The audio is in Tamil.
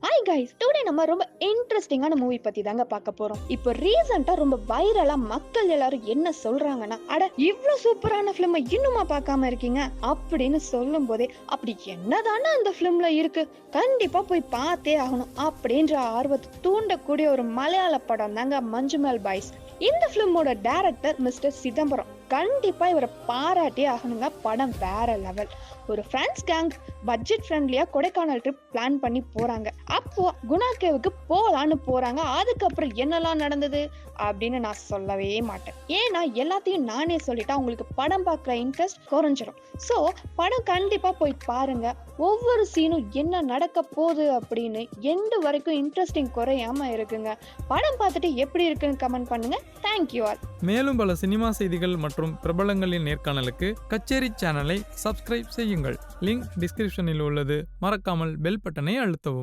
ஹாய் கைஸ், டுடே நம்ம ரொம்ப இன்ட்ரெஸ்டிங்கான மூவி பத்தி தாங்க பார்க்க போறோம். இப்போ ரீசெண்டா ரொம்ப வைரலா மக்கள் எல்லாரும் என்ன சொல்றாங்கன்னா, அட இவ்ளோ சூப்பரான ஃபிலிம் இன்னுமா பார்க்காம இருக்கீங்க அப்படின்னு சொல்லும் போதே, அப்படி என்னதானே அந்த ஃபிலிம்ல இருக்கு, கண்டிப்பா போய் பார்த்தே ஆகணும் அப்படின்ற ஆர்வத்தை தூண்டக்கூடிய ஒரு மலையாள படம் தாங்க மஞ்சுமல் பாய்ஸ். இந்த ஃபிலிமோட டைரக்டர் மிஸ்டர் சிதம்பரம். கண்டிப்பா இவரை பாராட்டே ஆகணுங்க. படம் வேற லெவல். ஒரு ஃப்ரெண்ட்ஸ் கேங் பட்ஜெட் ஃப்ரெண்ட்லியா கொடைக்கானல் ட்ரிப் பிளான் பண்ணி போறாங்க. அப்போ குணா கேவுக்கு போலான்னு போறாங்க. அதுக்கப்புறம் என்னெல்லாம் நடந்தது அப்படின்னு நான் சொல்லவே மாட்டேன். ஏன்னா எல்லாத்தையும் நானே சொல்லிட்டா உங்களுக்கு படம் பார்க்குற இன்ட்ரெஸ்ட் குறைஞ்சிரும். ஸோ படம் கண்டிப்பா போய் பாருங்க. ஒவ்வொரு சீனும் என்ன நடக்க போகுது அப்படின்னு எண்டு வரைக்கும் இன்ட்ரெஸ்டிங் குறையாம இருக்குங்க. படம் பார்த்துட்டு எப்படி இருக்குன்னு கமெண்ட் பண்ணுங்க. Thank you all. மேலும் பல சினிமா செய்திகள் மற்றும் பிரபலங்களின் நேர்காணலுக்கு கச்சேரி சேனலை சப்ஸ்கிரைப் செய்யுங்கள். லிங்க் டிஸ்கிரிப்ஷனில் உள்ளது. மறக்காமல் பெல் பட்டனை அழுத்தவும்.